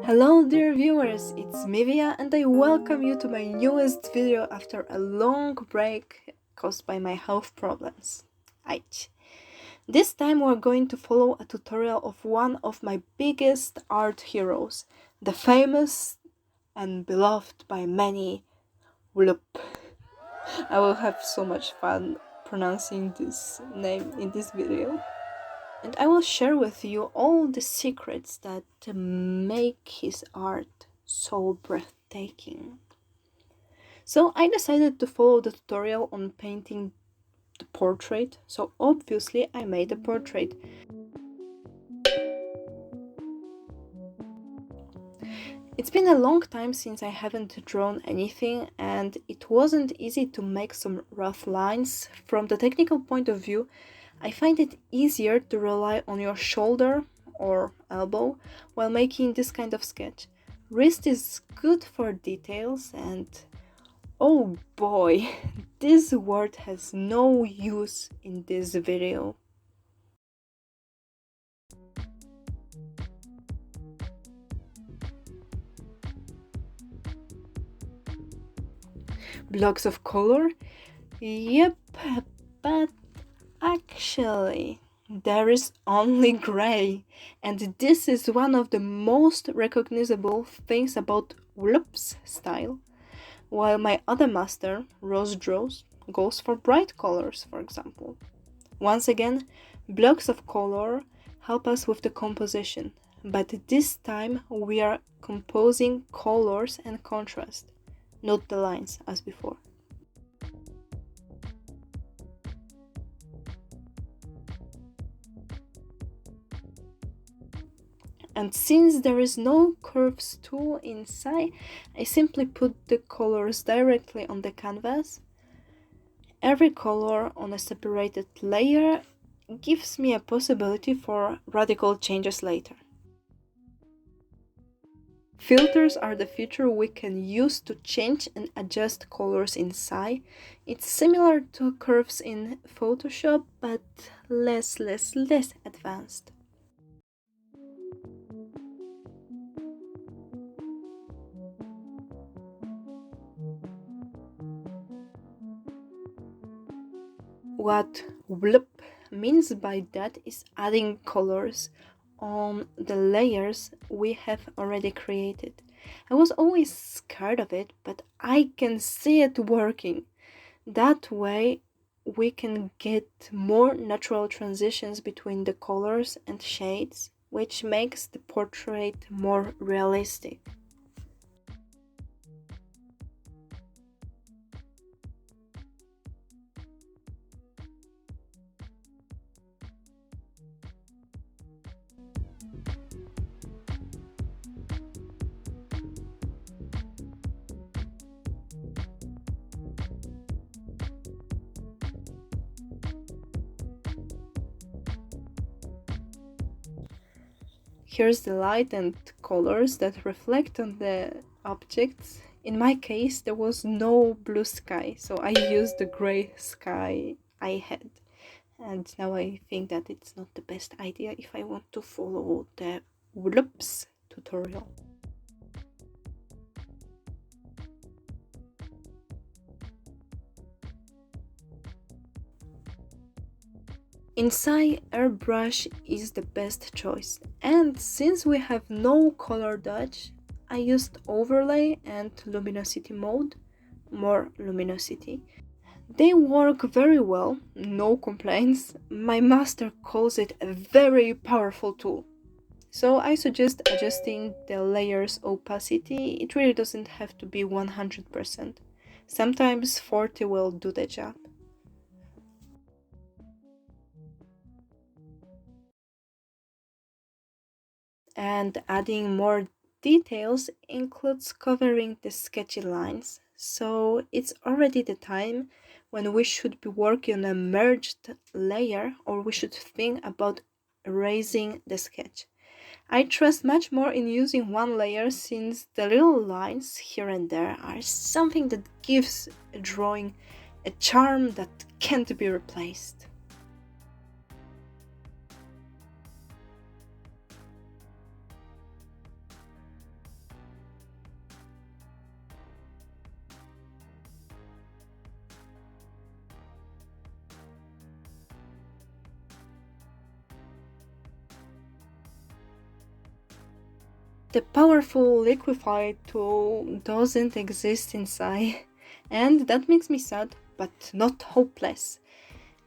Hello dear viewers, it's Mivia and I welcome you to my newest video after a long break caused by my health problems. Aich. This time we're going to follow a tutorial of one of my biggest art heroes, the famous and beloved by many LIKE WLOP. I will have so much fun pronouncing this name in this video. And I will share with you all the secrets that make his art so breathtaking. So I decided to follow the tutorial on painting the portrait, so obviously I made a portrait. It's been a long time since I haven't drawn anything, and it wasn't easy to make some rough lines. From the technical point of view, I find it easier to rely on your shoulder or elbow while making this kind of sketch. Wrist is good for details and oh boy, this word has no use in this video. Blocks of color? Yep, but actually, there is only gray, and this is one of the most recognizable things about LIKE's style, while my other master, Rose Draws, goes for bright colors, for example. Once again, blocks of color help us with the composition, but this time we are composing colors and contrast, not the lines as before. And since there is no curves tool inside, I simply put the colors directly on the canvas. Every color on a separated layer gives me a possibility for radical changes later. Filters are the feature we can use to change and adjust colors inside. It's similar to curves in Photoshop, but less advanced. What WLOP means by that is adding colors on the layers we have already created. I was always scared of it, but I can see it working. That way we can get more natural transitions between the colors and shades, which makes the portrait more realistic. Here's the light and colors that reflect on the objects. In my case, there was no blue sky, so I used the gray sky I had. And now I think that it's not the best idea if I want to follow the WLOP's tutorial. Inside, airbrush is the best choice, and since we have no color dodge, I used overlay and luminosity mode, more luminosity. They work very well, no complaints. My master calls it a very powerful tool. So I suggest adjusting the layer's opacity. It really doesn't have to be 100%. Sometimes 40 will do the job. And adding more details includes covering the sketchy lines, so it's already the time when we should be working on a merged layer, or we should think about erasing the sketch. I trust much more in using one layer, since the little lines here and there are something that gives a drawing a charm that can't be replaced. the powerful liquify tool doesn't exist inside, and that makes me sad, but not hopeless.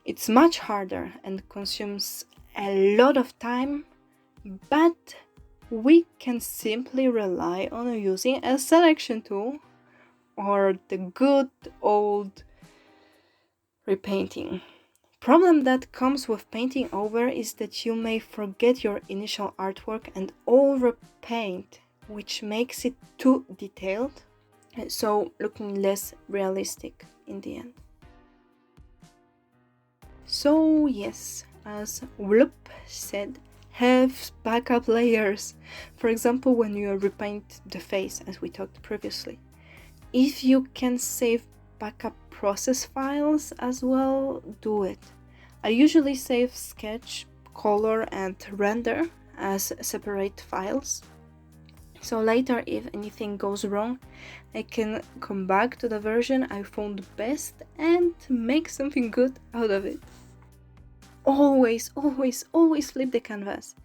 It's much harder and consumes a lot of time, but we can simply rely on using a selection tool or the good old repainting. Problem that comes with painting over is that you may forget your initial artwork and overpaint, which makes it too detailed, so looking less realistic in the end. So yes, as WLOP said, have backup layers. For example, when you repaint the face, as we talked previously. If you can save backup process files as well, do it. I usually save sketch, color and render as separate files. So later, if anything goes wrong, I can come back to the version I found best and make something good out of it. Always, always, always flip the canvas.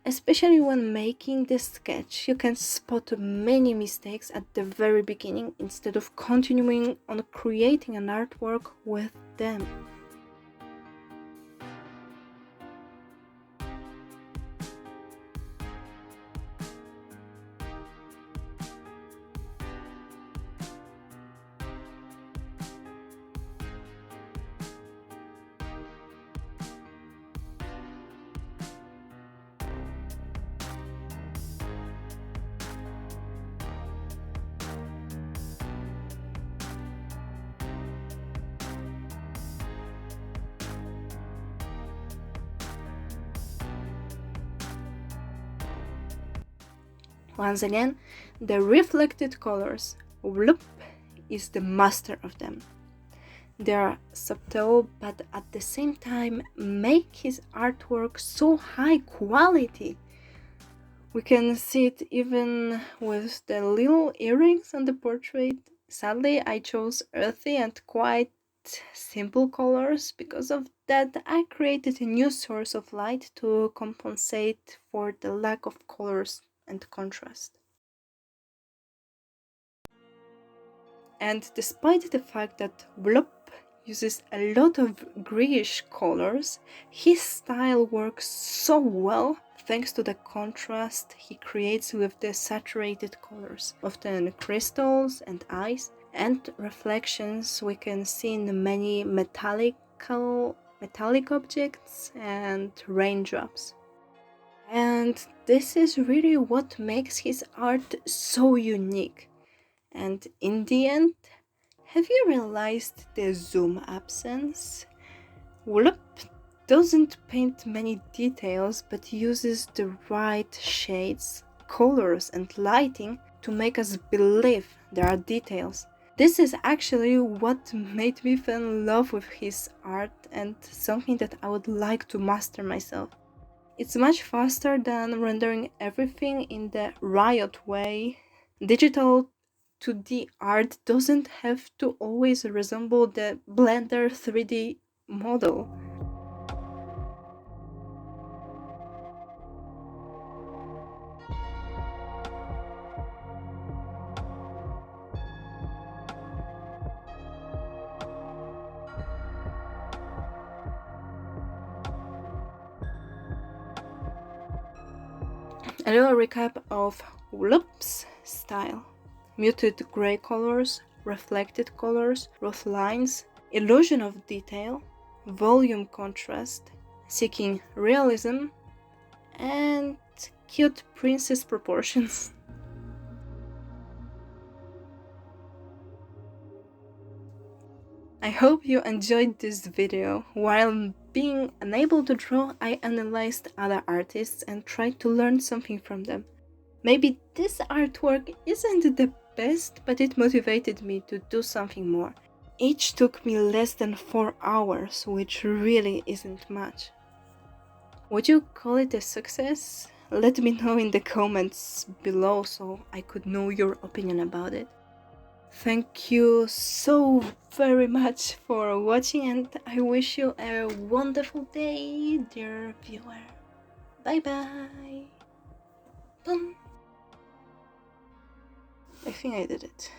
Especially when making the sketch, you can spot many mistakes at the very beginning instead of continuing on creating an artwork with them. Once again, the reflected colors. WLOP is the master of them. They are subtle, but at the same time make his artwork so high quality. We can see it even with the little earrings on the portrait. Sadly, I chose earthy and quite simple colors. Because of that, I created a new source of light to compensate for the lack of colors and contrast. And despite the fact that WLOP uses a lot of grayish colors, his style works so well thanks to the contrast he creates with the saturated colors, often crystals and ice, and reflections we can see in many metallic objects and raindrops. And this is really what makes his art so unique. And in the end, have you realized the zoom absence? WLOP doesn't paint many details but uses the right shades, colors and lighting to make us believe there are details. This is actually what made me fall in love with his art and something that I would like to master myself. It's much faster than rendering everything in the Riot way. Digital 2D art doesn't have to always resemble the Blender 3D model. A little recap of WLOP's style. Muted gray colors, reflected colors, rough lines, illusion of detail, volume contrast, seeking realism, and cute princess proportions. I hope you enjoyed this video. While being unable to draw, I analyzed other artists and tried to learn something from them. Maybe this artwork isn't the best, but it motivated me to do something more. Each took me less than 4 hours, which really isn't much. Would you call it a success? Let me know in the comments below so I could know your opinion about it. Thank you so very much for watching and I wish you a wonderful day, dear viewer. Bye bye. Boom. think I did it.